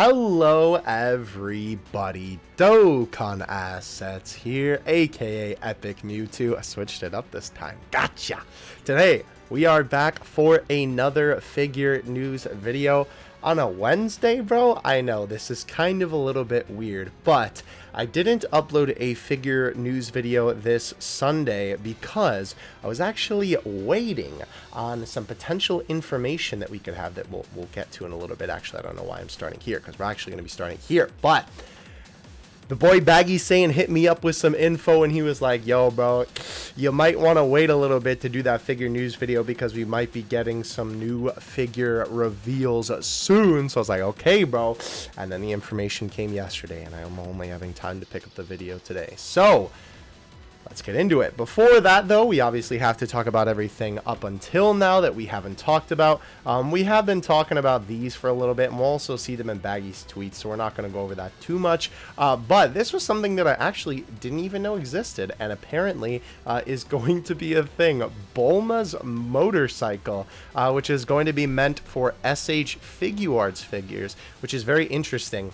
Hello everybody, Dokkan Assets here, aka Epic Mewtwo. I switched it up this time, gotcha! Today, we are back for another figure news video on a Wednesday, bro. I know, this is kind of a little bit weird, but I didn't upload a figure news video this Sunday because I was actually waiting on some potential information that we could have that we'll get to in a little bit. Actually, I don't know why I'm starting here, because we're actually going to be starting here, but the boy Baggy Sane hit me up with some info, and he was like, yo, bro, you might want to wait a little bit to do that figure news video because we might be getting some new figure reveals soon. So I was like, okay, bro. And then the information came yesterday, and I'm only having time to pick up the video today. So let's get into it. Before that, though, we obviously have to talk about everything up until now that we haven't talked about. We have been talking about these for a little bit, and we'll also see them in Baggy's tweets, so we're not going to go over that too much. But this was something that I actually didn't even know existed, and apparently is going to be a thing. Bulma's motorcycle, which is going to be meant for SH Figuarts figures, which is very interesting.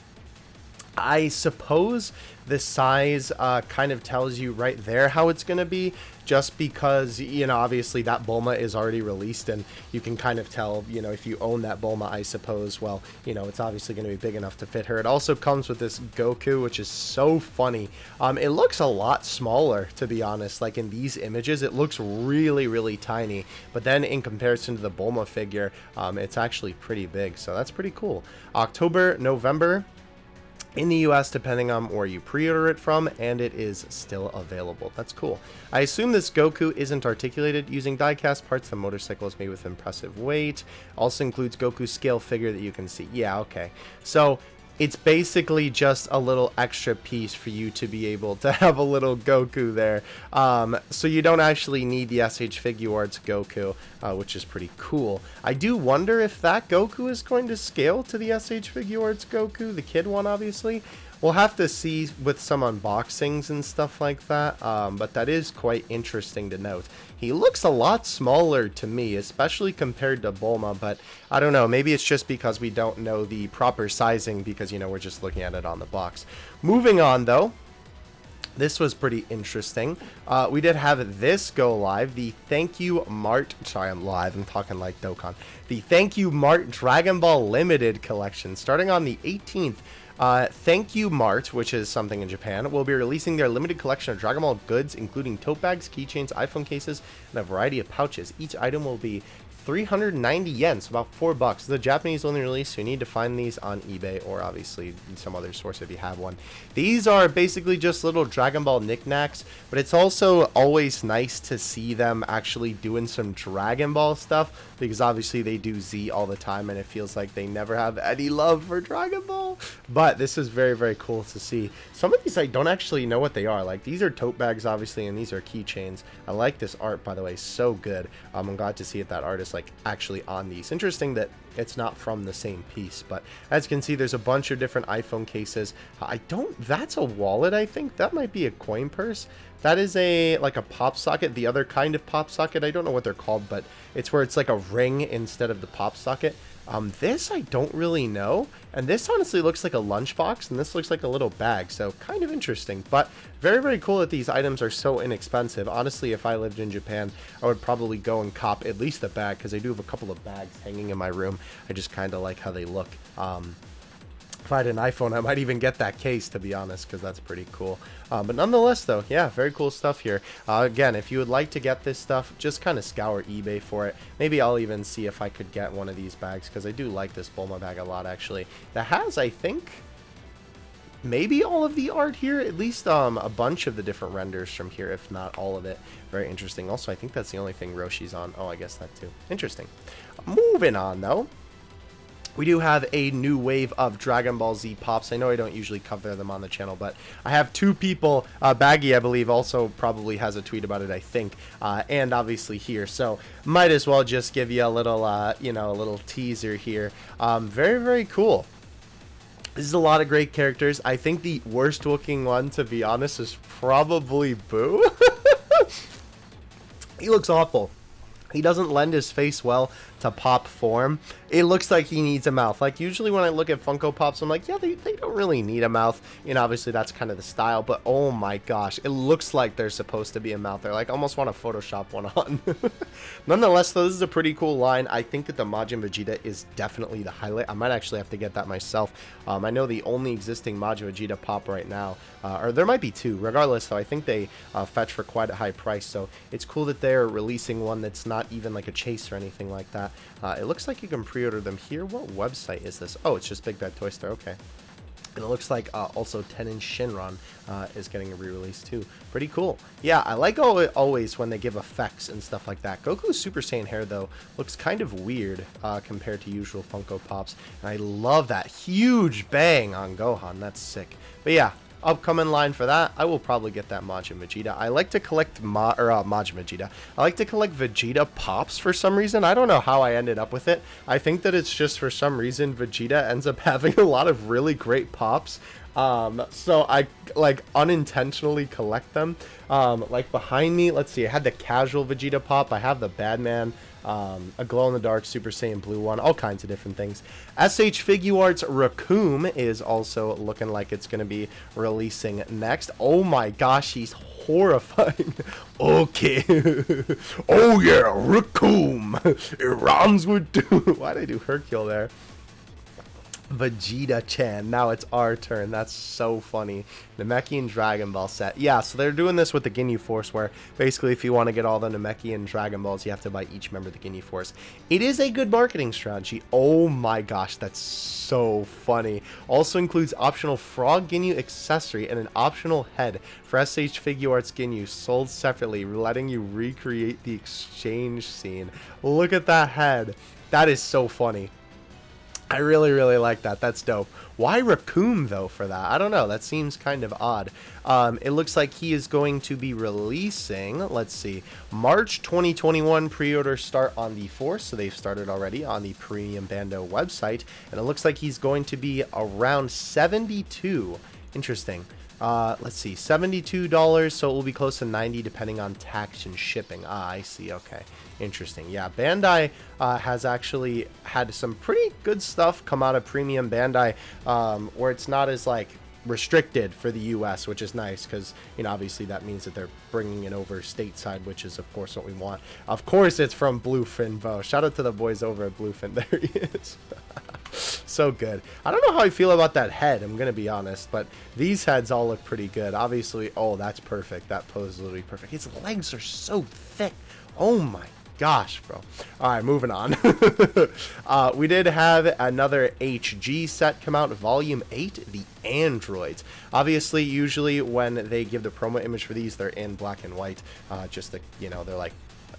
I suppose the size kind of tells you right there how it's going to be, just because, you know, obviously that Bulma is already released, and you can kind of tell, you know, if you own that Bulma, I suppose, well, you know, it's obviously going to be big enough to fit her. It also comes with this Goku, which is so funny. It looks a lot smaller, to be honest. Like in these images, it looks really, really tiny, but then in comparison to the Bulma figure, it's actually pretty big, so that's pretty cool. October, November in the US, depending on where you pre-order it from, and it is still available. That's cool. I assume this Goku isn't articulated using die-cast parts. The motorcycle is made with impressive weight. Also includes Goku's scale figure that you can see. Yeah, okay. So it's basically just a little extra piece for you to be able to have a little Goku there. So you don't actually need the SH Figuarts Goku, which is pretty cool. I do wonder if that Goku is going to scale to the SH Figuarts Goku, the kid one, obviously. We'll have to see with some unboxings and stuff like that, but that is quite interesting to note. He looks a lot smaller to me, especially compared to Bulma, but I don't know, maybe it's just because we don't know the proper sizing because, you know, we're just looking at it on the box. Moving on, though. This was pretty interesting. We did have this go live, the Thank You Mart, sorry, I'm live, I'm talking like Dokkan. The Thank You Mart Dragon Ball Limited collection, starting on the 18th. Thank You Mart, which is something in Japan, will be releasing their limited collection of Dragon Ball goods, including tote bags, keychains, iPhone cases, and a variety of pouches. Each item will be 390 yen, so about $4. The Japanese only release, so you need to find these on eBay or obviously some other source if you have one. These are basically just little Dragon Ball knickknacks, but it's also always nice to see them actually doing some Dragon Ball stuff, because obviously they do Z all the time and it feels like they never have any love for Dragon Ball. But this is very, very cool to see. Some of these I don't actually know what they are. Like, these are tote bags obviously, and these are keychains. I like this art, by the way, so good. I'm glad to see it, that artist like actually on these. Interesting that it's not from the same piece, but as you can see, there's a bunch of different iPhone cases. That's a wallet, I think. That might be a coin purse. That is like a pop socket, the other kind of pop socket. I don't know what they're called, but it's where it's like a ring instead of the pop socket. This I don't really know, and this honestly looks like a lunchbox, and this looks like a little bag, so kind of interesting, but very, very cool that these items are so inexpensive. Honestly, if I lived in Japan, I would probably go and cop at least a bag, because I do have a couple of bags hanging in my room. I just kind of like how they look. If I had an iPhone, I might even get that case, to be honest, because that's pretty cool. But nonetheless, though, yeah, very cool stuff here. Again, if you would like to get this stuff, just kind of scour eBay for it. Maybe I'll even see if I could get one of these bags, because I do like this Bulma bag a lot, actually. That has, I think, maybe all of the art here, at least a bunch of the different renders from here, if not all of it. Very interesting. Also, I think that's the only thing Roshi's on. Oh, I guess that too. Interesting. Moving on, though. We do have a new wave of Dragon Ball Z Pops. I know I don't usually cover them on the channel, but I have two people, Baggy, I believe, also probably has a tweet about it, I think, and obviously here. So might as well just give you a little, you know, a little teaser here. Very, very cool. This is a lot of great characters. I think the worst looking one, to be honest, is probably Boo. He looks awful. He doesn't lend his face well to pop form, it looks like he needs a mouth. Like, usually when I look at Funko Pops, I'm like, yeah, they don't really need a mouth. You know, obviously that's kind of the style, but oh my gosh, it looks like there's supposed to be a mouth there. Like, almost want to Photoshop one on. Nonetheless, though, this is a pretty cool line. I think that the Majin Vegeta is definitely the highlight. I might actually have to get that myself. I know the only existing Majin Vegeta pop right now, or there might be two. Regardless, though, I think they fetch for quite a high price, so it's cool that they're releasing one that's not even like a chase or anything like that. It looks like you can pre-order them here. What website is this? Oh, it's just Big Bad Toy Store. Okay. And it looks like also 10-inch Shinron is getting a re-release too. Pretty cool. Yeah, I like always when they give effects and stuff like that. Goku's Super Saiyan hair, though, looks kind of weird compared to usual Funko Pops. And I love that huge bang on Gohan. That's sick. But yeah, upcoming line for that, I will probably get that Majin Vegeta. I like to collect Majin Vegeta. I like to collect Vegeta pops for some reason. I don't know how I ended up with it. I think that it's just for some reason Vegeta ends up having a lot of really great pops. So I like unintentionally collect them. Like behind me, let's see, I had the casual Vegeta pop. I have the Badman, a glow-in-the-dark Super Saiyan Blue one, all kinds of different things. SH Figuarts Raccoon is also looking like it's going to be releasing next. Oh my gosh, he's horrifying. Okay. Oh yeah, Raccoon. It rhymes with doom. Why'd I do Hercule there? Vegeta-chan. Now it's our turn. That's so funny. Namekian Dragon Ball set. Yeah, so they're doing this with the Ginyu Force, where basically if you want to get all the Namekian Dragon Balls, you have to buy each member of the Ginyu Force. It is a good marketing strategy. Oh my gosh, that's so funny. Also includes optional Frog Ginyu accessory and an optional head for SH Figuarts Ginyu, sold separately, letting you recreate the exchange scene. Look at that head. That is so funny. I really, really like that. That's dope. Why Raccoon, though, for that? I don't know. That seems kind of odd. It looks like he is going to be releasing, let's see, March 2021 pre-orders start on the 4th, so they've started already on the Premium Bando website, and it looks like he's going to be around $72. Interesting. Let's see, $72, so it will be close to $90 depending on tax and shipping. Ah, I see. Okay, interesting. Yeah, Bandai has actually had some pretty good stuff come out of Premium Bandai, where it's not as like restricted for the US, which is nice because, you know, obviously that means that they're bringing it over stateside, which is of course what we want. Of course it's from Bluefin Bo. Shout out to the boys over at Bluefin. There he is. So good. I don't know how I feel about that head, I'm gonna be honest, but these heads all look pretty good. Obviously, oh, that's perfect. That pose is literally perfect. His legs are so thick. Oh my gosh, bro. All right, moving on. We did have another HG set come out, volume 8, the androids. Obviously, usually when they give the promo image for these, they're in black and white, just to, you know, they're like,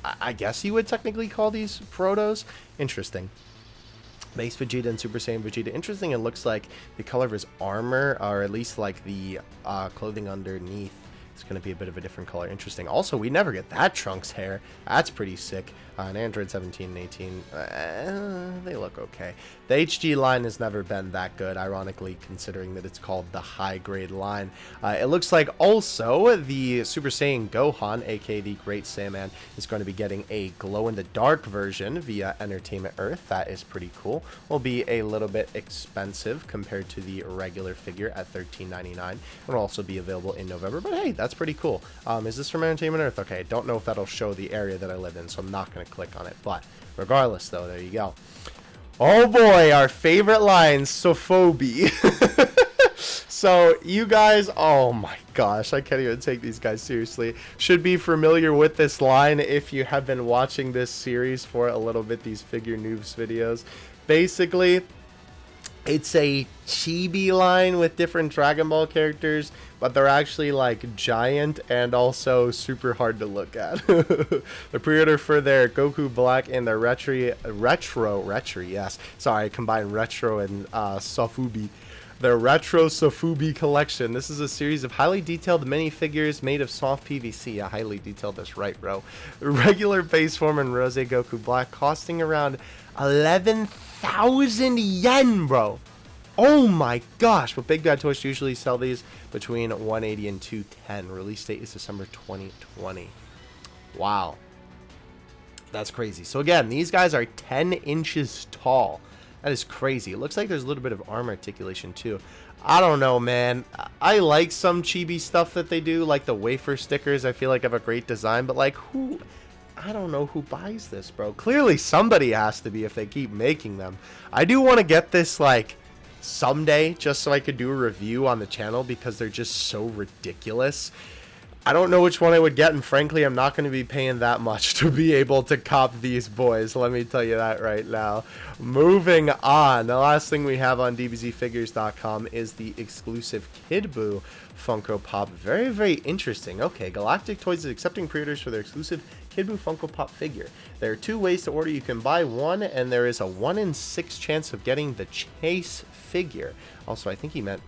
I guess you would technically call these protos. Interesting. Base Vegeta and Super Saiyan Vegeta. Interesting, it looks like the color of his armor, or at least like the clothing underneath, is going to be a bit of a different color. Interesting. Also, we never get that Trunks hair. That's pretty sick. And Android 17 and 18, they look okay. The HG line has never been that good, ironically, considering that it's called the high-grade line. It looks like also the Super Saiyan Gohan, aka the Great Saiyaman, is going to be getting a glow-in-the-dark version via Entertainment Earth. That is pretty cool. Will be a little bit expensive compared to the regular figure at $13.99. It will also be available in November, but hey, that's pretty cool. Is this from Entertainment Earth? Okay, don't know if that'll show the area that I live in, so I'm not going to click on it, but regardless, though, there you go. Oh boy, our favorite line, Sofubi. So you guys, oh my gosh, I can't even take these guys seriously, should be familiar with this line if you have been watching this series for a little bit, these figure noobs videos. Basically, it's a chibi line with different Dragon Ball characters, but they're actually like giant and also super hard to look at. The pre-order for their Goku Black and their retro, yes. Sorry, I combined retro and Sofubi. Their Retro Sofubi collection. This is a series of highly detailed minifigures made of soft PVC. I highly detailed this right, bro. Regular base form and Rose Goku Black, costing around 11,000 yen, bro. Oh my gosh. But Big Bad Toys usually sell these between 180 and 210. Release date is December 2020. Wow. That's crazy. So again, these guys are 10 inches tall. That is crazy. It looks like there's a little bit of arm articulation too. I don't know, man. I like some chibi stuff that they do, like the wafer stickers. I feel like have a great design, but like who... I don't know who buys this, bro. Clearly somebody has to be if they keep making them. I do want to get this like someday just so I could do a review on the channel because they're just so ridiculous. I don't know which one I would get, and frankly, I'm not going to be paying that much to be able to cop these boys. Let me tell you that right now. Moving on, the last thing we have on dbzfigures.com is the exclusive Kid Buu Funko Pop. Very, very interesting. Okay, Galactic Toys is accepting pre-orders for their exclusive Kid Buu Funko Pop figure. There are 2 ways to order. You can buy one, and there is a 1 in 6 chance of getting the Chase figure. Also, I think he meant...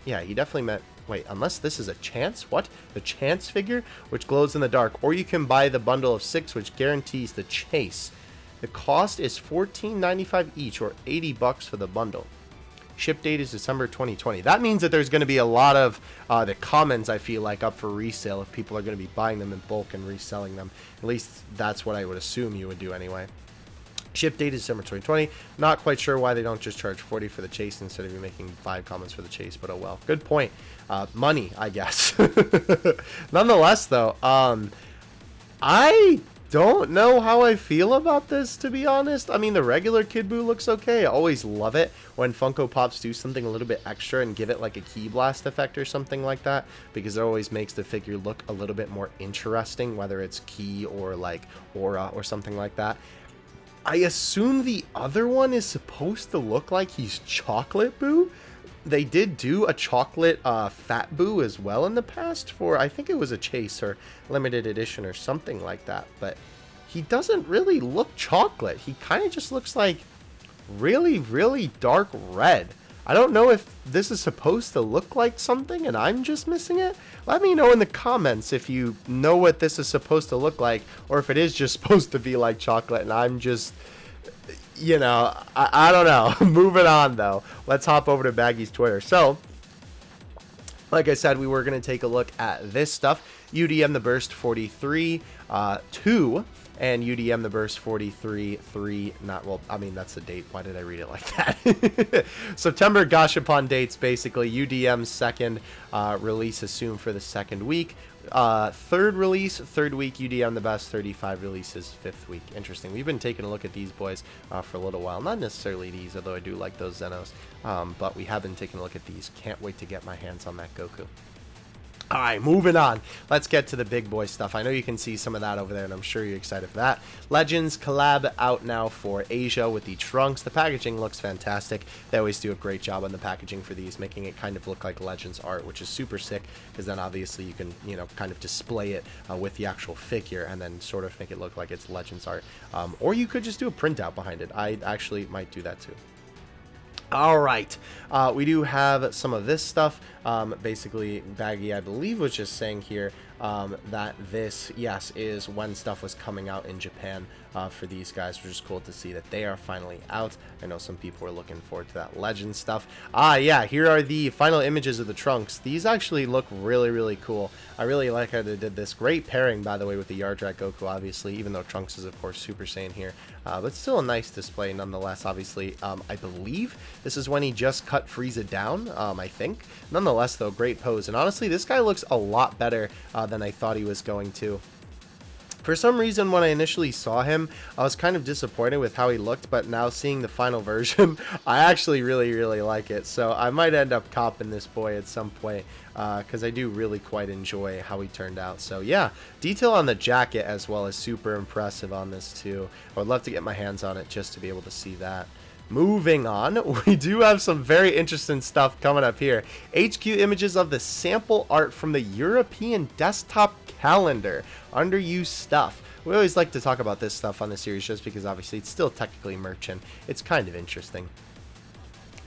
Yeah, he definitely meant... Wait, unless this is a chance? What? The chance figure, which glows in the dark. Or you can buy the bundle of 6, which guarantees the Chase. The cost is $14.95 each, or $80 for the bundle. Ship date is December 2020. That means that there's going to be a lot of the commons, I feel like, up for resale if people are going to be buying them in bulk and reselling them. At least that's what I would assume you would do anyway. Ship date is December 2020. Not quite sure why they don't just charge $40 for the Chase instead of you making 5 comments for the Chase, but oh well. Good point. Money, I guess. Nonetheless, though, I don't know how I feel about this, to be honest. I mean, the regular Kid Buu looks okay. I always love it when Funko Pops do something a little bit extra and give it like a key blast effect or something like that, because it always makes the figure look a little bit more interesting, whether it's key or like aura or something like that. I assume the other one is supposed to look like he's Chocolate Buu. They did do a chocolate Fat Buu as well in the past for, I think it was a Chase or limited edition or something like that. But he doesn't really look chocolate. He kind of just looks like really, really dark red. I don't know if this is supposed to look like something and I'm just missing it. Let me know in the comments if you know what this is supposed to look like, or if it is just supposed to be like chocolate and I'm just, you know, I don't know. Moving on, though. Let's hop over to Baggy's Twitter. So, like I said, we were going to take a look at this stuff. UDM The Burst 43, 2, and UDM The Burst 43, 3, not, well, I mean, that's the date. Why did I read it like that? September Gashapon dates, basically. UDM's second release assumed for the second week. Third release, third week. UDM The Best 35 releases, 5th week. Interesting. We've been taking a look at these boys for a little while. Not necessarily these, although I do like those Zenos. But we have been taking a look at these. Can't wait to get my hands on that Goku. Alright, moving on. Let's get to the big boy stuff. I know you can see some of that over there, and I'm sure you're excited for that. Legends collab out now for Asia with the Trunks. The packaging looks fantastic. They always do a great job on the packaging for these, making it kind of look like Legends art, which is super sick, because then obviously you can, you know, kind of display it with the actual figure and then sort of make it look like it's Legends art. Or you could just do a printout behind it. I actually might do that too. Alright, we do have some of this stuff. Basically, Baggy, I believe, was just saying here that this, yes, is when stuff was coming out in Japan for these guys, which is cool to see that they are finally out. I know some people are looking forward to that Legend stuff. Yeah, here are the final images of the Trunks. These actually look really, really cool. I really like how they did this. Great pairing, by the way, with the Yardrat Goku, obviously, even though Trunks is, of course, Super Saiyan here. But still a nice display, nonetheless, obviously. I believe this is when he just cut Frieza down, I think. Nonetheless, though, great pose. And honestly, this guy looks a lot better than I thought he was going to. For some reason, when I initially saw him, I was kind of disappointed with how he looked, but now seeing the final version, I actually really, really like it. So I might end up copping this boy at some point, because I do really quite enjoy how he turned out. So yeah, detail on the jacket as well is super impressive on this too. I would love to get my hands on it just to be able to see that. Moving on, we do have some very interesting stuff coming up here. HQ images of the sample art from the European desktop calendar. Underused stuff. We always like to talk about this stuff on the series just because obviously it's still technically merch and it's kind of interesting.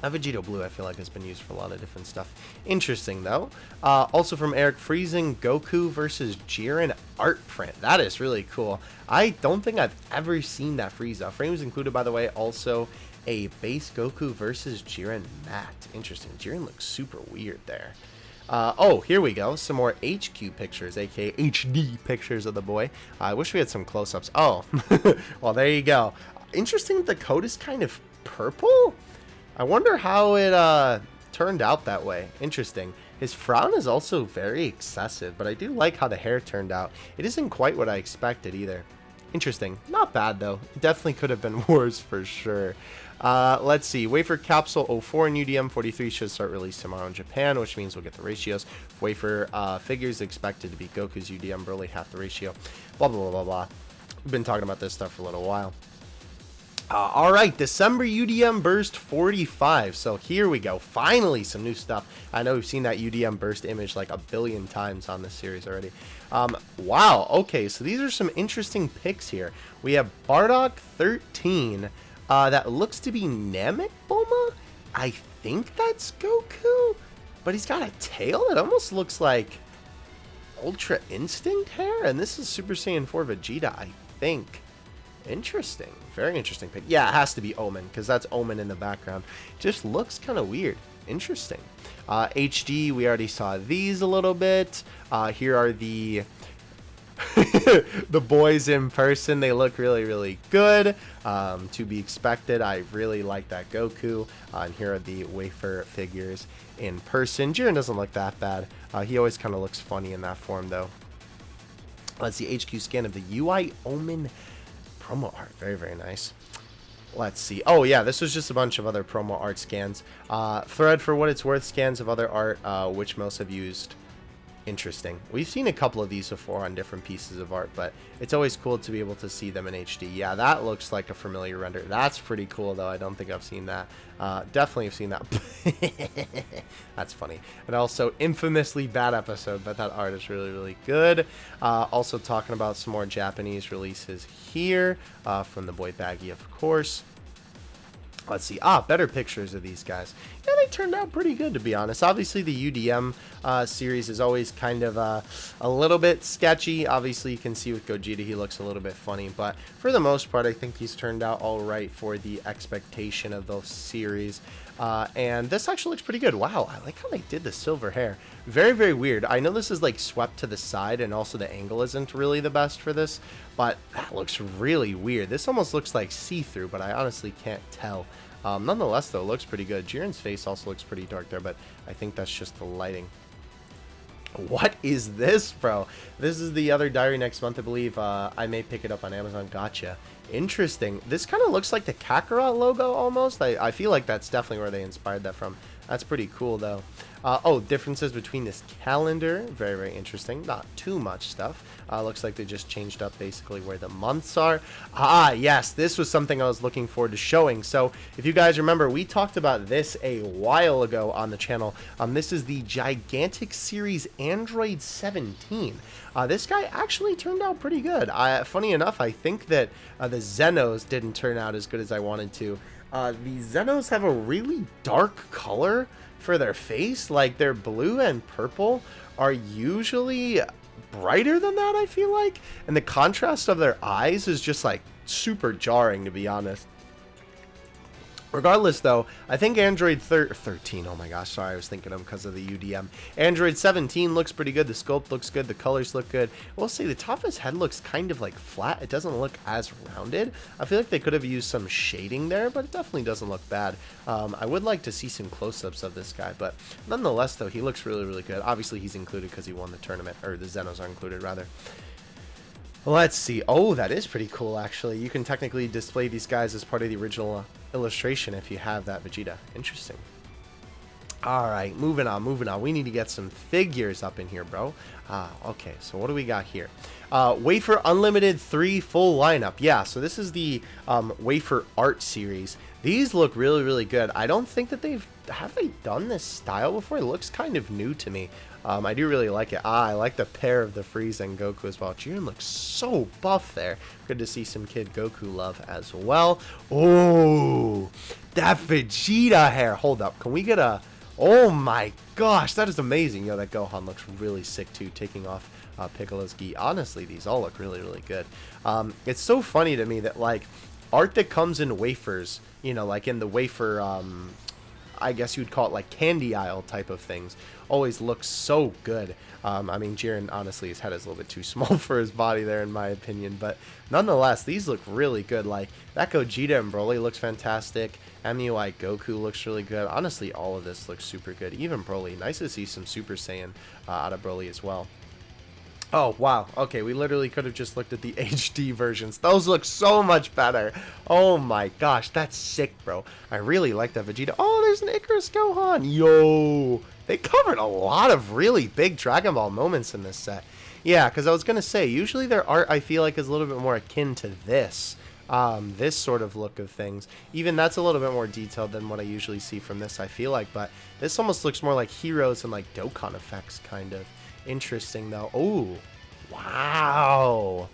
Vegito Blue, I feel like, has been used for a lot of different stuff. Interesting, though. Also from Eric, Freezing Goku versus Jiren art print. That is really cool. I don't think I've ever seen that Frieza. Frames included, by the way, also a base Goku versus Jiren matte. Interesting. Jiren looks super weird there. Oh, here we go. Some more HQ pictures, aka HD pictures of the boy. I wish we had some close-ups. Oh, well, there you go. Interesting, the coat is kind of purple. I wonder how it turned out that way. Interesting. His frown is also very excessive, but I do like how the hair turned out. It isn't quite what I expected either. Interesting. Not bad, though. It definitely could have been worse for sure. Let's see. Wafer Capsule 04 and UDM 43 should start release tomorrow in Japan, which means we'll get the ratios. Wafer figures expected to be Goku's UDM Broly, half the ratio. Blah, blah, blah, blah, blah. We've been talking about this stuff for a little while. All right, December UDM Burst 45. So here we go. Finally, some new stuff. I know we've seen that UDM Burst image like a billion times on this series already. Wow. Okay, so these are some interesting picks here. We have Bardock 13. That looks to be Namek Bulma. I think that's Goku, but he's got a tail that almost looks like Ultra Instinct hair, and this is Super Saiyan 4 Vegeta, I think. Interesting. Very interesting pick. Yeah, it has to be Omen, because that's Omen in the background. Just looks kind of weird. Interesting. HD, we already saw these a little bit. Here are the the boys in person. They look really, really good. To be expected. I really like that Goku. And here are the wafer figures in person. Jiren doesn't look that bad. He always kind of looks funny in that form, though. Let's see. HQ scan of the UI Omen promo art. Very, very nice. Let's see. Oh, yeah, this was just a bunch of other promo art scans. Thread, for what it's worth, scans of other art, which most have used. Interesting. We've seen a couple of these before on different pieces of art, but it's always cool to be able to see them in HD. Yeah, that looks like a familiar render. That's pretty cool, though. I don't think I've seen that. Definitely have seen that. That's funny. And also, infamously bad episode, but that art is really, really good. Also talking about some more Japanese releases here from the boy Baggy, of course. Let's see. Better pictures of these guys. Yeah, they turned out pretty good, to be honest. Obviously, the UDM series is always kind of a little bit sketchy. Obviously, you can see with Gogeta, he looks a little bit funny. But for the most part, I think he's turned out all right for the expectation of those series. And this actually looks pretty good. Wow, I like how they did the silver hair. Very, very weird. I know this is like swept to the side, and also the angle isn't really the best for this. But that looks really weird. This almost looks like see-through, but I honestly can't tell. Nonetheless, though, it looks pretty good. Jiren's face also looks pretty dark there, but I think that's just the lighting. What is this, bro? This is the other diary next month, I believe. I may pick it up on Amazon. Gotcha. Interesting. This kind of looks like the Kakarot logo almost. I feel like that's definitely where they inspired that from. That's pretty cool, though. Oh, differences between this calendar. Very, very interesting. Not too much stuff. Looks like they just changed up basically where the months are. Yes, this was something I was looking forward to showing. So if you guys remember, we talked about this a while ago on the channel. This is the Gigantic Series Android 17. This guy actually turned out pretty good. Funny enough, I think that the Zenos didn't turn out as good as I wanted to. The Zenos have a really dark color for their face. Like, their blue and purple are usually brighter than that, I feel like. And the contrast of their eyes is just, like, super jarring, to be honest. Regardless, though, I think Android 13, oh my gosh, sorry, I was thinking of them because of the UDM. Android 17 looks pretty good. The sculpt looks good. The colors look good. We'll say the top of his head looks kind of like flat. It doesn't look as rounded. I feel like they could have used some shading there, but it definitely doesn't look bad. I would like to see some close-ups of this guy, but nonetheless, though, he looks really, really good. Obviously, he's included because he won the tournament, or the Zenos are included, rather. Let's see. Oh, that is pretty cool, actually. You can technically display these guys as part of the original illustration if you have that Vegeta. Interesting. All right, moving on, moving on. We need to get some figures up in here, bro. Okay, so what do we got here? Wafer Unlimited 3 full lineup. Yeah, so this is the Wafer Art series. These look really, really good. I don't think that have they done this style before? It looks kind of new to me. I do really like it. I like the pair of the Frieza and Goku as well. Jiren looks so buff there. Good to see some kid Goku love as well. Oh, that Vegeta hair. Hold up. Can we get a... Oh my gosh, that is amazing. Yo, that Gohan looks really sick too, taking off Piccolo's gi. Honestly, these all look really, really good. It's so funny to me that, like, art that comes in wafers, you know, like in the wafer... I guess you'd call it like candy aisle type of things, always looks so good. I mean, Jiren, honestly, his head is a little bit too small for his body there, in my opinion. But nonetheless, these look really good. Like, that Gogeta and Broly looks fantastic. MUI Goku looks really good. Honestly, all of this looks super good. Even Broly. Nice to see some Super Saiyan out of Broly as well. Oh, wow. Okay, we literally could have just looked at the HD versions. Those look so much better. Oh my gosh, that's sick, bro. I really like that Vegeta. Oh, there's an Icarus Gohan. Yo. They covered a lot of really big Dragon Ball moments in this set. Yeah, because I was going to say, usually their art, I feel like, is a little bit more akin to this. This sort of look of things. Even that's a little bit more detailed than what I usually see from this, I feel like. But this almost looks more like Heroes and like Dokkan effects, kind of. Interesting, though. Oh, wow.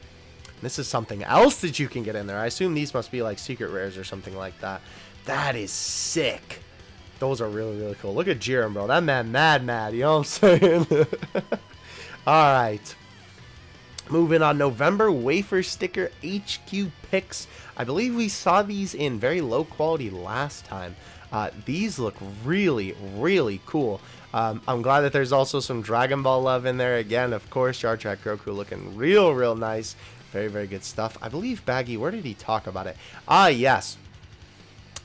This is something else that you can get in there. I assume these must be like secret rares or something like that. That is sick. Those are really, really cool. Look at Jiren, bro. That man mad. You know what I'm saying? All right. Moving on. November wafer sticker HQ picks. I believe we saw these in very low quality last time. These look really, really cool. I'm glad that there's also some Dragon Ball love in there. Again, of course, Yard Track Goku looking real nice. Very, very good stuff. I believe Baggy, where did he talk about it? Ah, yes.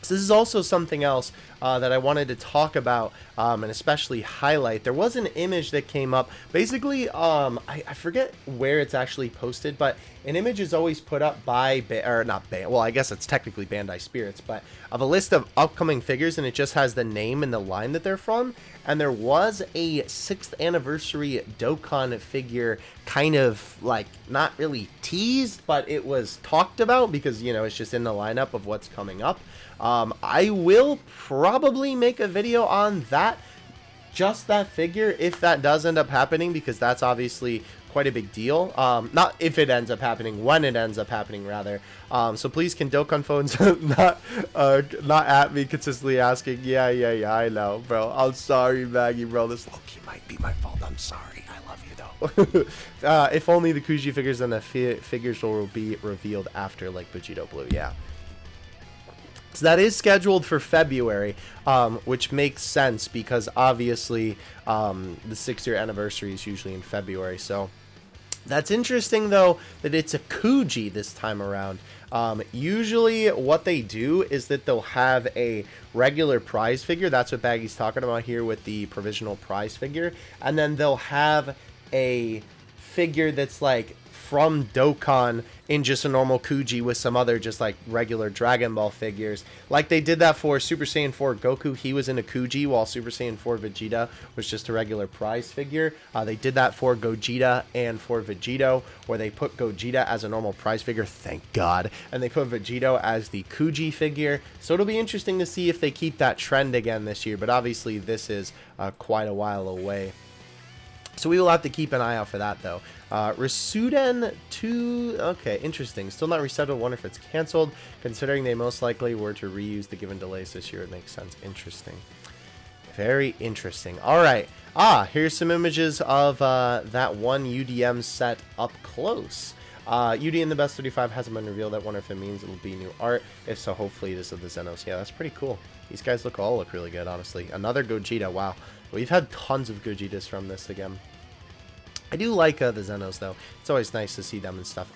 So this is also something else that I wanted to talk about and especially highlight. There was an image that came up. Basically, I forget where it's actually posted, but an image is always put up by, well, I guess it's technically Bandai Spirits, but of a list of upcoming figures, and it just has the name and the line that they're from. And there was a 6th anniversary Dokkan figure kind of like not really teased, but it was talked about because, you know, it's just in the lineup of what's coming up. I will probably make a video on that, just that figure, if that does end up happening, because that's obviously quite a big deal. Not if it ends up happening, when it ends up happening, rather. So please, can Dokkan phones not at me consistently asking, yeah, I know, bro. I'm sorry, Maggie, bro. This low-key might be my fault. I'm sorry. I love you, though. If only the Kuji figures and the figures will be revealed after, like, Vegito Blue. Yeah. So that is scheduled for February, which makes sense because obviously the 6-year anniversary is usually in February. So that's interesting, though, that it's a Kuji this time around. Usually what they do is that they'll have a regular prize figure. That's what Baggy's talking about here with the provisional prize figure. And then they'll have a figure that's like from Dokkan in just a normal Kuji with some other just like regular Dragon Ball figures. Like they did that for Super Saiyan 4 Goku. He was in a Kuji, while Super Saiyan 4 Vegeta was just a regular prize figure. They did that for Gogeta and for Vegito, where they put Gogeta as a normal prize figure, thank God, and they put Vegito as the Kuji figure. So it'll be interesting to see if they keep that trend again this year, but obviously this is quite a while away. So we will have to keep an eye out for that, though. Risuden 2, okay, interesting. Still not resettled. I wonder if it's canceled. Considering they most likely were to reuse the given delays this year, it makes sense. Interesting. Very interesting. All right. Here's some images of that one UDM set up close. UDM the best 35 hasn't been revealed. I wonder if it means it'll be new art. If so, hopefully this is the Zenos. Yeah, that's pretty cool. These guys all look really good, honestly. Another Gogeta. Wow. We've had tons of Gogetas from this again. I do like the Zenos, though. It's always nice to see them and stuff.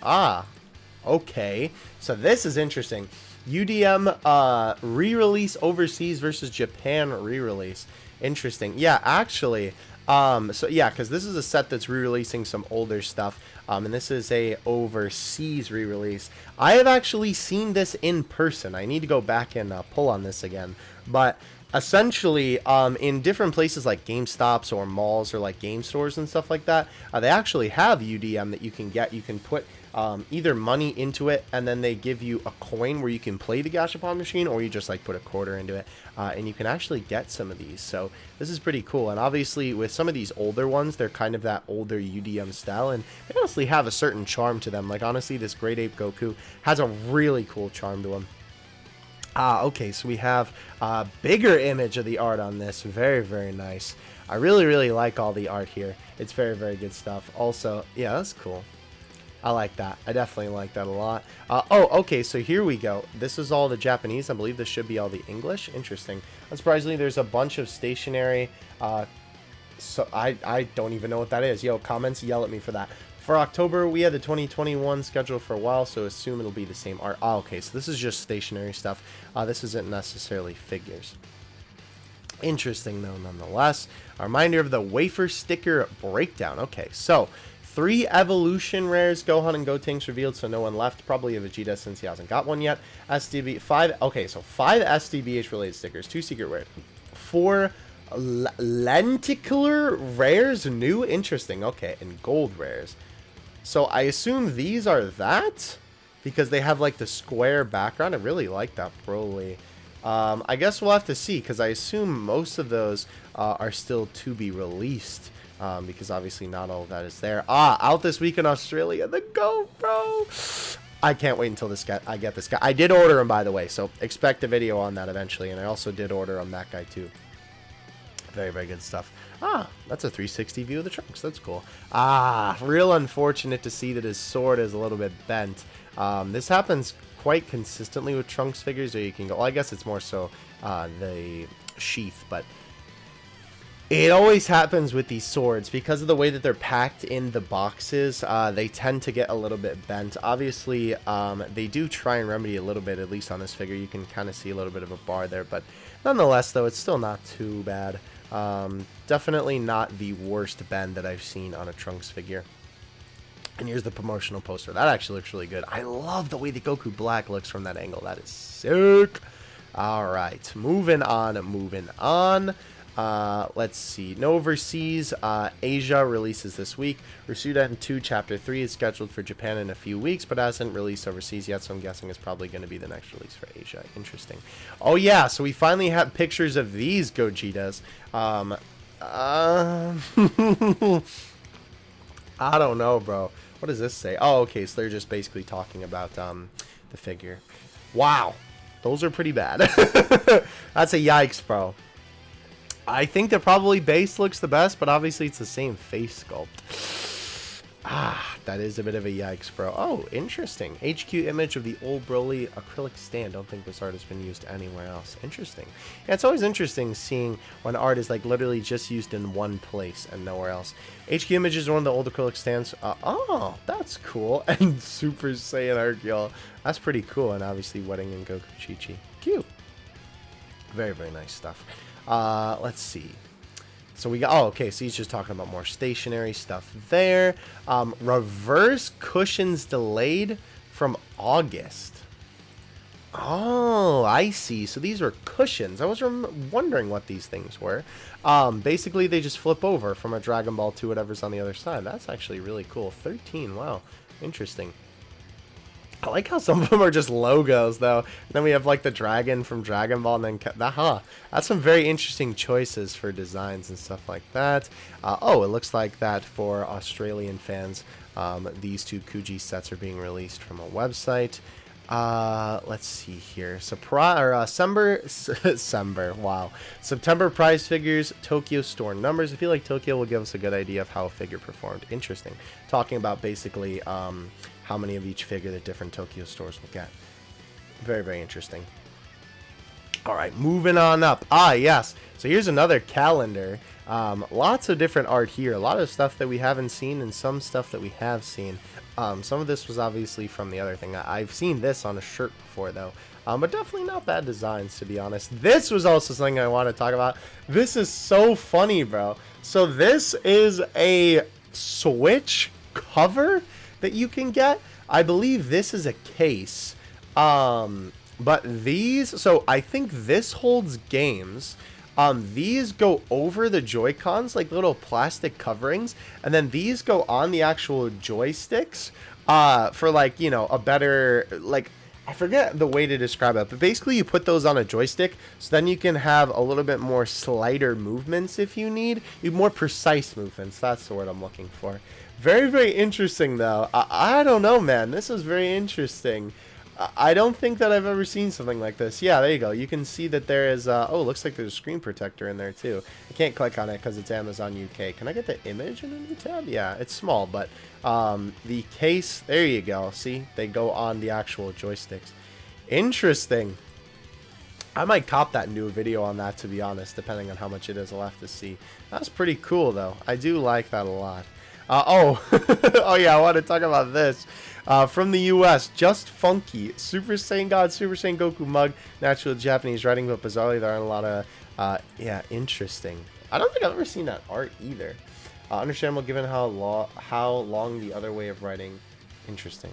Okay. So this is interesting. UDM re-release overseas versus Japan re-release. Interesting. Yeah, actually. So yeah, because this is a set that's re-releasing some older stuff. And this is a overseas re-release. I have actually seen this in person. I need to go back and pull on this again. But essentially, in different places like GameStops or malls or like game stores and stuff like that, they actually have UDM that you can get. You can put either money into it, and then they give you a coin where you can play the Gashapon machine, or you just like put a quarter into it, and you can actually get some of these. So this is pretty cool. And obviously with some of these older ones, they're kind of that older UDM style, and they honestly have a certain charm to them. Like honestly, this Great Ape Goku has a really cool charm to him. Okay, so we have a bigger image of the art on this. Very, very nice. I really like all the art here. It's very, very good stuff. Also, yeah, that's cool. I like that. I definitely like that a lot. Oh, okay, so here we go. This is all the Japanese. I believe this should be all the English. Interesting. Unsurprisingly, there's a bunch of stationery. So I don't even know what that is. Yo, comments, yell at me for that. For October, we had the 2021 scheduled for a while, so assume it'll be the same art. Oh, okay, so this is just stationary stuff. This isn't necessarily figures. Interesting, though, nonetheless. A reminder of the wafer sticker breakdown. Okay, so 3 evolution rares, Gohan and Gotenks revealed, so no one left. Probably a Vegeta since he hasn't got one yet. SDB, 5, okay, so 5 SDBH related stickers, 2 secret rares, 4 lenticular rares, new, interesting, okay, and gold rares. So I assume these are that, because they have like the square background. I really like that Broly. I guess we'll have to see, because I assume most of those are still to be released. Because obviously not all of that is there. Out this week in Australia, the GoPro. I can't wait until I get this guy. I did order him, by the way, so expect a video on that eventually. And I also did order him that guy too. Very, very good stuff. That's a 360 view of the Trunks. That's cool. Real unfortunate to see that his sword is a little bit bent. This happens quite consistently with Trunks figures, or you can go, well, I guess it's more so the sheath, but it always happens with these swords because of the way that they're packed in the boxes. They tend to get a little bit bent. Obviously, they do try and remedy a little bit, at least on this figure. You can kind of see a little bit of a bar there, but nonetheless, though, it's still not too bad. Definitely not the worst bend that I've seen on a Trunks figure. And here's the promotional poster. That actually looks really good. I love the way the Goku Black looks from that angle. That is sick. All right, moving on. Let's see. No overseas. Asia releases this week. Rusuden 2 Chapter 3 is scheduled for Japan in a few weeks, but hasn't released overseas yet, so I'm guessing it's probably going to be the next release for Asia. Interesting. Oh, yeah, so we finally have pictures of these Gojitas. I don't know, bro. What does this say? Oh, okay, so they're just basically talking about the figure. Wow. Those are pretty bad. That's a yikes, bro. I think that probably base looks the best, but obviously it's the same face sculpt. That is a bit of a yikes, bro. Oh, interesting. HQ image of the old Broly acrylic stand. Don't think this art has been used anywhere else. Interesting. Yeah, it's always interesting seeing when art is like literally just used in one place and nowhere else. HQ image is one of the old acrylic stands. Oh, that's cool. And Super Saiyan Hercule. That's pretty cool. And obviously Wedding and Goku Chi-Chi. Cute. Very, very nice stuff. Let's see. So we got, oh, okay, so he's just talking about more stationary stuff there. Reverse cushions delayed from August. Oh, I see. So these were cushions. I was wondering what these things were. Basically, they just flip over from a Dragon Ball to whatever's on the other side. That's actually really cool. 13, wow. Interesting. I like how some of them are just logos, though. And then we have, like, the dragon from Dragon Ball, and then... That's some very interesting choices for designs and stuff like that. Oh, it looks like that for Australian fans. These 2 Kuji sets are being released from a website. Let's see here. September prize figures, Tokyo store numbers. I feel like Tokyo will give us a good idea of how a figure performed. Interesting. Talking about basically... how many of each figure that different Tokyo stores will get. Very, very interesting. All right, moving on up. Yes. So here's another calendar. Lots of different art here. A lot of stuff that we haven't seen and some stuff that we have seen. Some of this was obviously from the other thing. I've seen this on a shirt before, though. But definitely not bad designs, to be honest. This was also something I want to talk about. This is so funny, bro. So this is a Switch cover that you can get. I believe this is a case. But these, so I think this holds games. These go over the Joy-Cons, like little plastic coverings, and then these go on the actual joysticks for, like, you know, a better, like, I forget the way to describe it, but basically you put those on a joystick, so then you can have a little bit more slider movements if you need. More precise movements, that's the word I'm looking for. Very, very interesting, though. I don't know, man. This is very interesting. I don't think that I've ever seen something like this. Yeah, there you go. You can see that there is, oh, looks like there's a screen protector in there too. I can't click on it because it's Amazon UK. Can I get the image in the tab? Yeah, it's small, but the case, there you go. See, they go on the actual joysticks. Interesting. I might cop that and do a video on that, to be honest, depending on how much it is. I'll have to see. That's pretty cool, though. I do like that a lot. Oh, oh yeah, I want to talk about this. From the US, Just Funky, Super Saiyan God, Super Saiyan Goku mug, natural Japanese writing, but bizarrely there aren't a lot of, yeah, interesting. I don't think I've ever seen that art either. Understandable given how long the other way of writing. Interesting.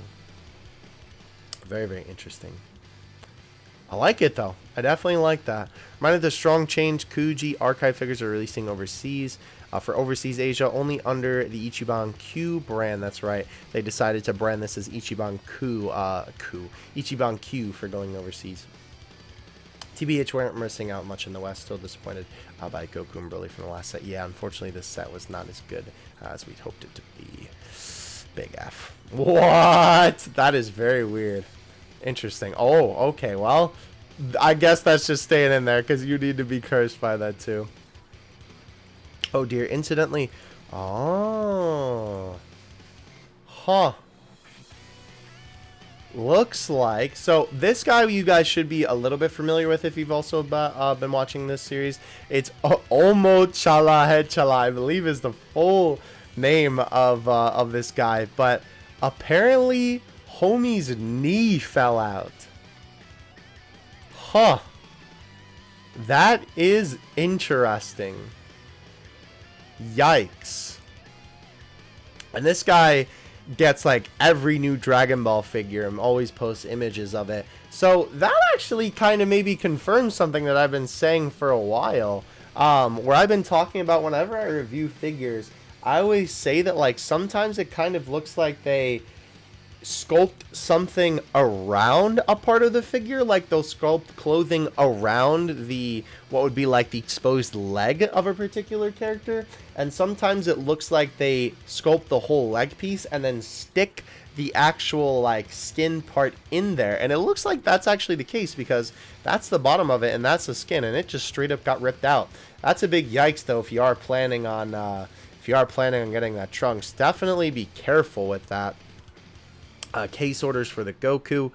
Very, very interesting. I like it, though. I definitely like that. Reminded the strong change Kuji archive figures are releasing overseas. For overseas Asia, only under the Ichiban Q brand. That's right. They decided to brand this as Ichiban Q, Ichiban Q for going overseas. TBH weren't missing out much in the West. Still disappointed by Goku and Broly from the last set. Yeah, unfortunately, this set was not as good as we'd hoped it to be. Big F. What? That is very weird. Interesting. Oh, okay. Well, I guess that's just staying in there because you need to be cursed by that too. Oh dear. Incidentally. Oh. Huh. Looks like. So this guy you guys should be a little bit familiar with if you've also been watching this series. It's Omo Chala Hechala, I believe is the full name of this guy. But apparently homie's knee fell out. Huh. That is interesting. Yikes. And this guy gets like every new Dragon Ball figure and always posts images of it. So that actually kind of maybe confirms something that I've been saying for a while. Where I've been talking about whenever I review figures, I always say that like sometimes it kind of looks like they sculpt something around a part of the figure, like they'll sculpt clothing around the what would be like the exposed leg of a particular character, and sometimes it looks like they sculpt the whole leg piece and then stick the actual like skin part in there, and it looks like that's actually the case because that's the bottom of it and that's the skin, and it just straight up got ripped out. That's a big yikes though if you are planning on getting that Trunks. Definitely be careful with that. Case orders for the Goku.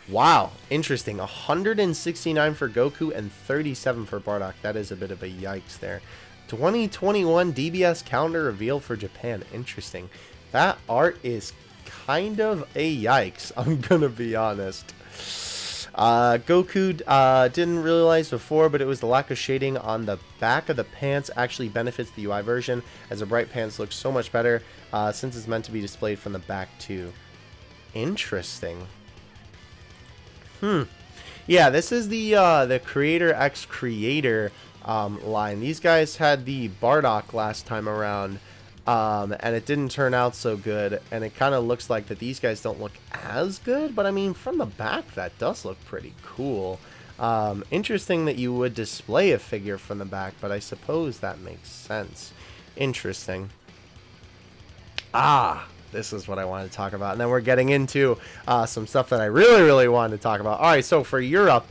Wow, interesting. 169 for Goku and 37 for Bardock. That is a bit of a yikes there. 2021 DBS calendar reveal for Japan. Interesting. That art is kind of a yikes, I'm gonna be honest. Goku didn't realize before, but it was the lack of shading on the back of the pants actually benefits the UI version, as the bright pants look so much better since it's meant to be displayed from the back too. Interesting. Yeah, this is the Creator X Creator line. These guys had the Bardock last time around, and it didn't turn out so good, and it kind of looks like that these guys don't look as good, but I mean from the back that does look pretty cool. Interesting that you would display a figure from the back, but I suppose that makes sense. Interesting. This is what I wanted to talk about. And then we're getting into some stuff that I really, really wanted to talk about. All right, so for Europe,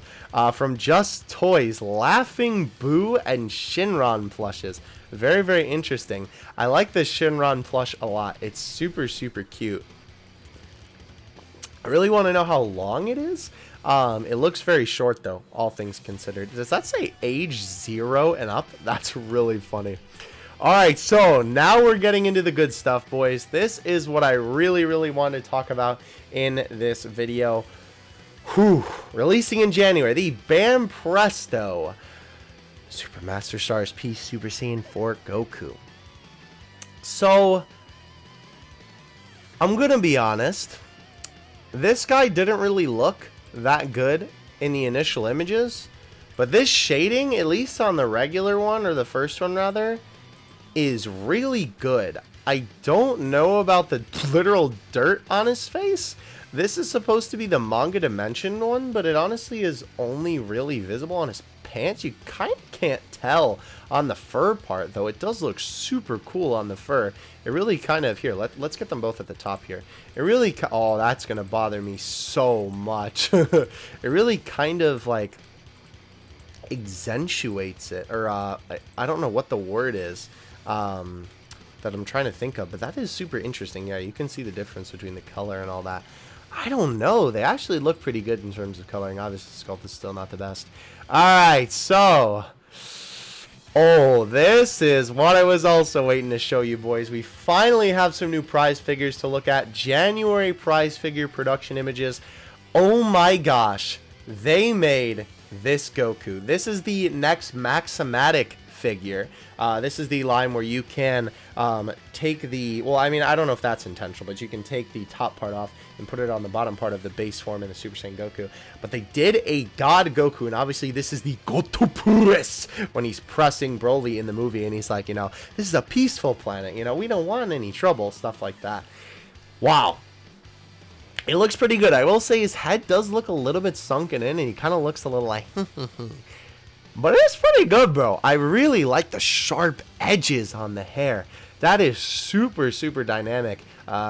from Just Toys, Laughing Boo and Shinron plushes. Very, very interesting. I like this Shinron plush a lot. It's super, super cute. I really want to know how long it is. It looks very short, though, all things considered. Does that say age 0 and up? That's really funny. Alright, so now we're getting into the good stuff, boys. This is what I really, really wanted to talk about in this video. Releasing in January, the Bam Presto Super Master Stars P Super Saiyan 4 Goku. So, I'm gonna be honest. This guy didn't really look that good in the initial images. But this shading, at least on the regular one, or the first one rather, is really good. I don't know about the literal dirt on his face. This is supposed to be the manga dimension one, but it honestly is only really visible on his pants. You kind of can't tell on the fur part, though. It does look super cool on the fur. It really kind of, here, let's get them both at the top here. It really, oh, that's going to bother me so much. It really kind of, like, accentuates it, or, I don't know what the word is, that I'm trying to think of, but that is super interesting. Yeah, you can see the difference between the color and all that. I don't know. They actually look pretty good in terms of coloring. Obviously, the sculpt is still not the best. Alright, so... oh, this is what I was also waiting to show you, boys. We finally have some new prize figures to look at. January prize figure production images. Oh my gosh. They made this Goku. This is the next Maximatic figure. This is the line where you can take the, well, I mean, I don't know if that's intentional, but you can take the top part off and put it on the bottom part of the base form in the Super Saiyan Goku. But they did a God Goku, and obviously this is the Gotopurus when he's pressing Broly in the movie, and he's like, you know, this is a peaceful planet, you know, we don't want any trouble, stuff like that. Wow. It looks pretty good. I will say his head does look a little bit sunken in, and he kind of looks a little like, but it's pretty good, bro. I really like the sharp edges on the hair. That is super, super dynamic.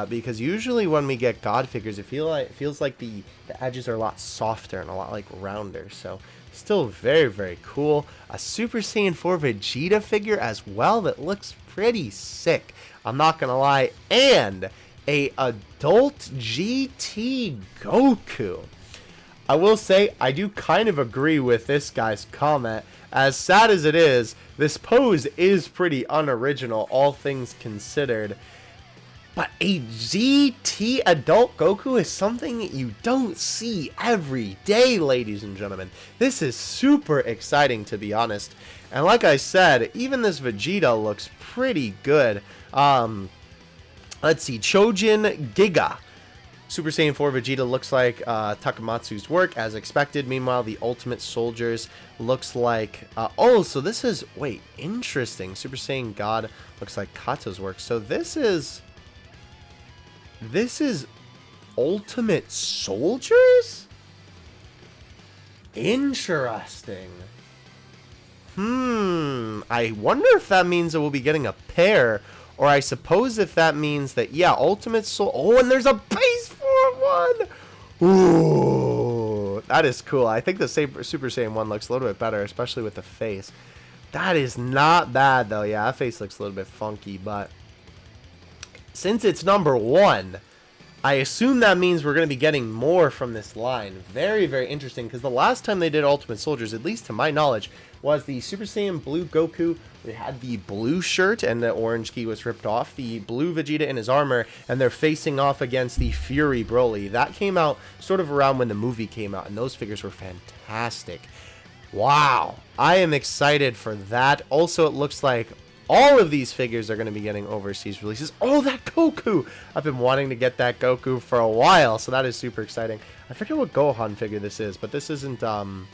Because usually when we get God figures, it feels like the edges are a lot softer and a lot like rounder. So still very, very cool. A Super Saiyan 4 Vegeta figure as well that looks pretty sick. I'm not gonna lie. And a adult GT Goku. I will say, I do kind of agree with this guy's comment. As sad as it is, this pose is pretty unoriginal, all things considered. But a GT adult Goku is something you don't see every day, ladies and gentlemen. This is super exciting, to be honest. And like I said, even this Vegeta looks pretty good. Let's see, Chojin Giga. Super Saiyan 4 Vegeta looks like Takamatsu's work, as expected. Meanwhile, the Ultimate Soldiers looks like... oh, so this is... wait, interesting. Super Saiyan God looks like Kato's work. So this is Ultimate Soldiers? Interesting. I wonder if that means that we'll be getting a pair... or I suppose if that means that, yeah, Ultimate Soul... oh, and there's a base form one! Ooh, that is cool. I think the Super Saiyan 1 looks a little bit better, especially with the face. That is not bad, though. Yeah, that face looks a little bit funky, but... since it's number 1, I assume that means we're going to be getting more from this line. Very, very interesting, because the last time they did Ultimate Soldiers, at least to my knowledge, was the Super Saiyan Blue Goku. They had the blue shirt, and the orange key was ripped off. The blue Vegeta in his armor, and they're facing off against the Fury Broly. That came out sort of around when the movie came out, and those figures were fantastic. Wow. I am excited for that. Also, it looks like all of these figures are going to be getting overseas releases. Oh, that Goku! I've been wanting to get that Goku for a while, so that is super exciting. I forget what Gohan figure this is, but this isn't the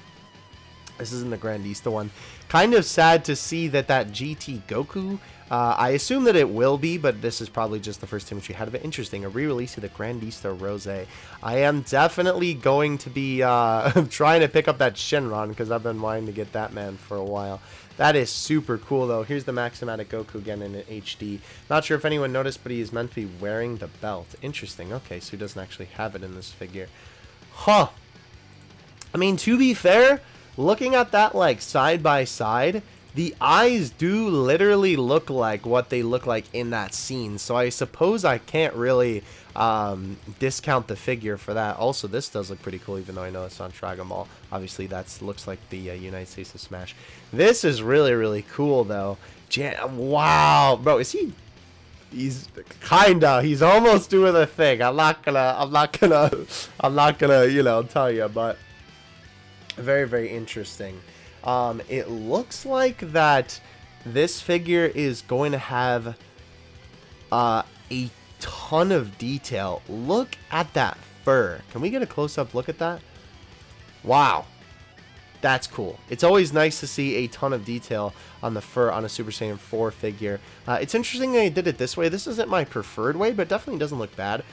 Grandista one. Kind of sad to see that GT Goku, I assume that it will be, but this is probably just the first image we had of it. Interesting, a re-release of the Grandista Rose. I am definitely going to be trying to pick up that Shenron, because I've been wanting to get that man for a while. That is super cool, though. Here's the Maximatic Goku again in an HD. Not sure if anyone noticed, but he is meant to be wearing the belt. Interesting. Okay, so he doesn't actually have it in this figure. Huh. I mean, to be fair... looking at that, like, side by side, the eyes do literally look like what they look like in that scene. So I suppose I can't really discount the figure for that. Also, this does look pretty cool, even though I know it's on Dragon Ball. Obviously, that looks like the United States of Smash. This is really, really cool, though. Wow, bro, is he... he's almost doing a thing. I'm not gonna, you know, tell you, but... very, very interesting. It looks like that this figure is going to have a ton of detail. Look at that fur. Can we get a close-up look at that? Wow. That's cool. It's always nice to see a ton of detail on the fur on a Super Saiyan 4 figure. It's interesting they did it this way. This isn't my preferred way, but definitely doesn't look bad.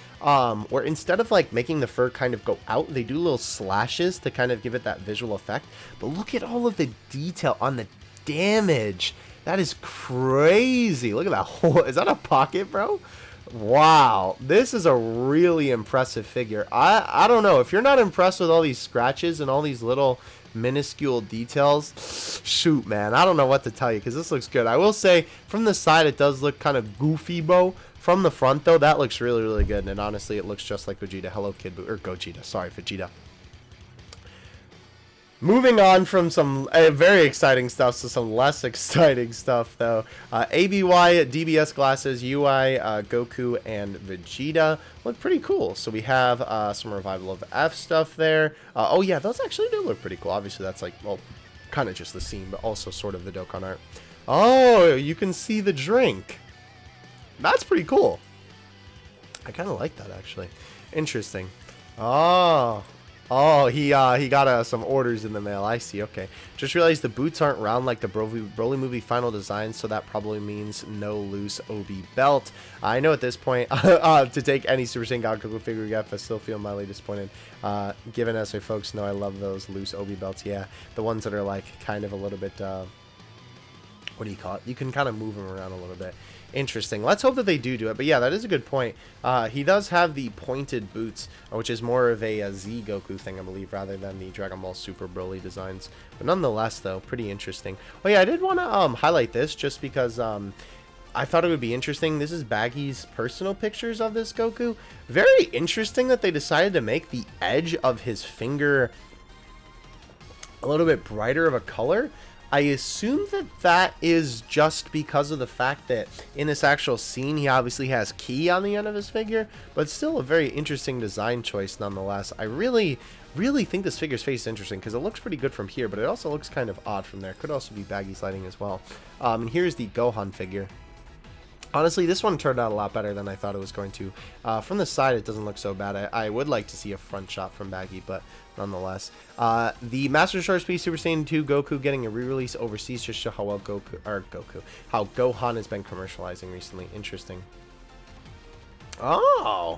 Where instead of like making the fur kind of go out, they do little slashes to kind of give it that visual effect. But look at all of the detail on the damage. That is crazy. Look at that hole. Is that a pocket, bro? Wow, this is a really impressive figure. I don't know. If you're not impressed with all these scratches and all these little minuscule details, shoot, man. I don't know what to tell you because this looks good. I will say, from the side, it does look kind of goofy, bro. From the front, though, that looks really, really good. And honestly, it looks just like Vegeta. Hello, Kid Buu. Or Gogeta. Sorry, Vegeta. Moving on from some very exciting stuff to some less exciting stuff, though. ABY, DBS glasses, UI, Goku, and Vegeta look pretty cool. So we have some Revival of F stuff there. Oh, yeah, those actually do look pretty cool. Obviously, that's like, well, kind of just the scene, but also sort of the Dokkan art. Oh, you can see the drink. That's pretty cool. I kind of like that, actually. Interesting. Oh, he got some orders in the mail. I see. Okay. Just realized the boots aren't round like the Broly movie final design, so that probably means no loose Obi belt. I know at this point, to take any Super Saiyan God Goku figure we got, I still feel mildly disappointed. Given as my folks know, I love those loose Obi belts. Yeah, the ones that are like kind of a little bit, what do you call it? You can kind of move them around a little bit. Interesting. Let's hope that they do it. But yeah, that is a good point. He does have the pointed boots, which is more of a Z Goku thing, I believe, rather than the Dragon Ball Super Broly designs. But nonetheless, though, pretty interesting. Oh yeah, I did want to highlight this just because I thought it would be interesting. This is Baggy's personal pictures of this Goku. Very interesting that they decided to make the edge of his finger a little bit brighter of a color. I assume that that is just because of the fact that in this actual scene, he obviously has Ki on the end of his figure, but still a very interesting design choice nonetheless. I really think this figure's face is interesting because it looks pretty good from here, but it also looks kind of odd from there. Could also be Baggy's lighting as well. And here's the Gohan figure. Honestly, this one turned out a lot better than I thought it was going to. From the side, it doesn't look so bad. I would like to see a front shot from Baggy, but nonetheless. The Master Star Speed Super Saiyan 2 Goku getting a re-release overseas just show how well how Gohan has been commercializing recently. Interesting. Oh,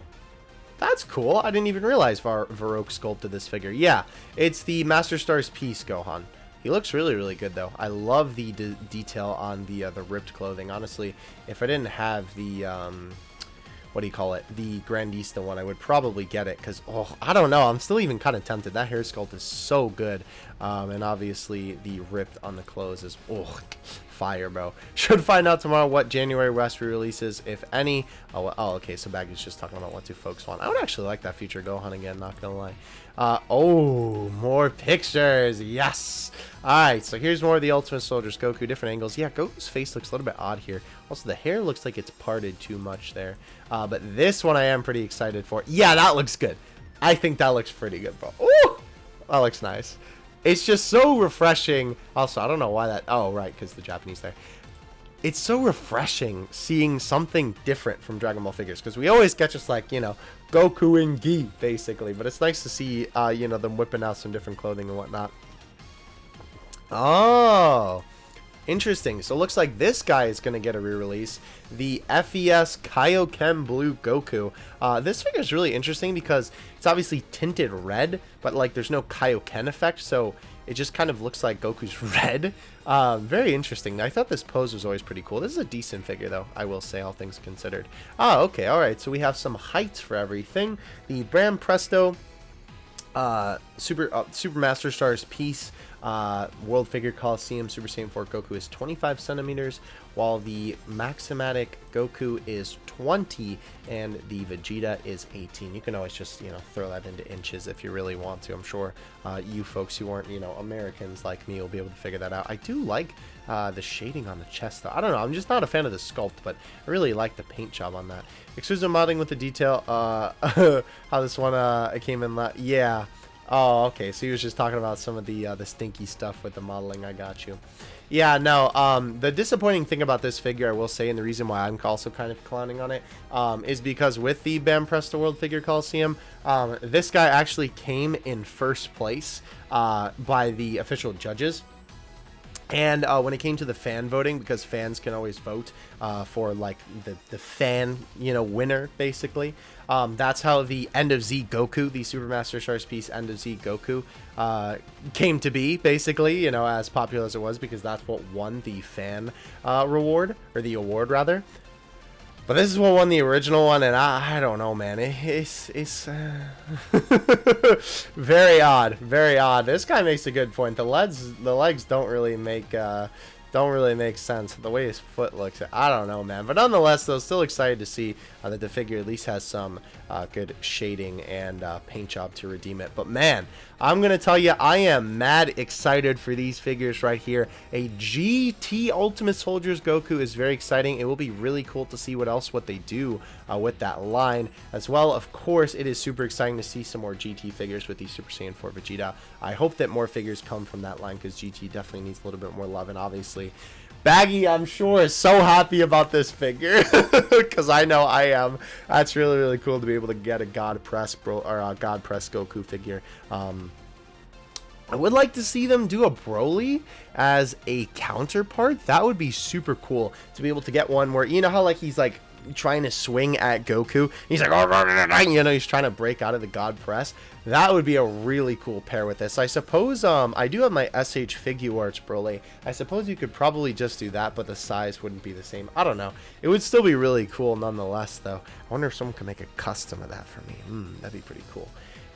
that's cool. I didn't even realize Varroque sculpted this figure. Yeah, it's the Master Star's Peace Gohan. He looks really, really good, though. I love the detail on the ripped clothing. Honestly, if I didn't have the, what do you call it, the Grandista one, I would probably get it. Because, oh, I don't know. I'm still even kind of tempted. That hair sculpt is so good. And obviously, the ripped on the clothes is, oh, fire, bro. Should find out tomorrow what January West releases, if any. Oh, okay, so Baggy's just talking about what do folks want. I would actually like that future Gohan again, not gonna lie. Oh, more pictures. Yes. Alright, so here's more of the Ultimate Soldiers. Goku, different angles. Yeah, Goku's face looks a little bit odd here. Also, the hair looks like it's parted too much there. But this one I am pretty excited for. Yeah, that looks good. I think that looks pretty good, bro. Ooh, that looks nice. It's just so refreshing. Also, I don't know why that... Oh, right, because the Japanese there. It's so refreshing seeing something different from Dragon Ball figures. Because we always get just like, you know, Goku and Gi, basically. But it's nice to see, you know, them whipping out some different clothing and whatnot. Oh, interesting. So it looks like this guy is going to get a re-release. The FES Kaioken Blue Goku. This figure is really interesting because it's obviously tinted red, but like there's no Kaioken effect, so it just kind of looks like Goku's red. Very interesting. I thought this pose was always pretty cool. This is a decent figure, though, I will say, all things considered. Oh, okay, alright. So we have some heights for everything. The Bram Presto Super Master Stars Peace World Figure Coliseum Super Saiyan 4 Goku is 25 centimeters, while the Maximatic Goku is 20 and the Vegeta is 18. You can always just, you know, throw that into inches if you really want to. I'm sure you folks who aren't, you know, Americans like me will be able to figure that out. I do like the shading on the chest, though. I don't know, I'm just not a fan of the sculpt, but I really like the paint job on that. Exclusive modding with the detail. How this one came in. Yeah. Oh, okay. So he was just talking about some of the stinky stuff with the modeling. I got you. Yeah, no. The disappointing thing about this figure, I will say, and the reason why I'm also kind of clowning on it, is because with the Bam Presto World Figure Coliseum, this guy actually came in first place by the official judges. And when it came to the fan voting, because fans can always vote for like the fan, you know, winner basically. That's how the End of Z Goku, the Supermaster Stars Piece End of Z Goku, came to be basically, you know, as popular as it was, because that's what won the fan reward, or the award rather. But this is what won the original one, and I don't know, man. It's very odd, very odd. This guy makes a good point. The legs don't really make sense. The way his foot looks, I don't know, man. But nonetheless, though, still excited to see that the figure at least has some good shading and paint job to redeem it. But man, I'm gonna tell you, I am mad excited for these figures right here. A GT Ultimate Soldiers Goku is very exciting. It will be really cool to see what they do with that line as well. Of course, it is super exciting to see some more GT figures with the Super Saiyan 4 Vegeta. I hope that more figures come from that line, because GT definitely needs a little bit more love. And obviously, Baggy, I'm sure, is so happy about this figure, because I know I am. That's really, really cool to be able to get a God Press Goku figure. I would like to see them do a Broly as a counterpart. That would be super cool to be able to get one where, you know how like he's like trying to swing at Goku, he's like, you know, he's trying to break out of the God Press. That would be a really cool pair with this. I suppose I do have my SH Figuarts Broly. I suppose you could probably just do that, but the size wouldn't be the same. I don't know. It would still be really cool nonetheless, though. I wonder if someone could make a custom of that for me. That'd be pretty cool.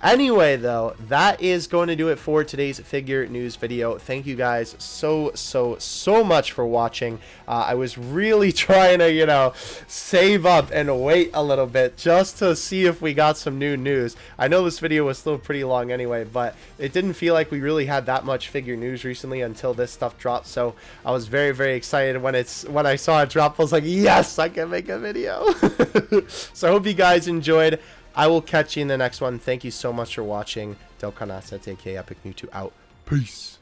Anyway, though, that is going to do it for today's figure news video. Thank you guys so much for watching. I was really trying to, you know, save up and wait a little bit just to see if we got some new news. I know this video was still pretty long anyway, but it didn't feel like we really had that much figure news recently until this stuff dropped. So I was very excited when I saw it drop. I was like, yes, I can make a video. So I hope you guys enjoyed. I will catch you in the next one. Thank you so much for watching. Dokkan Assets, aka Epic Mewtwo, out. Peace.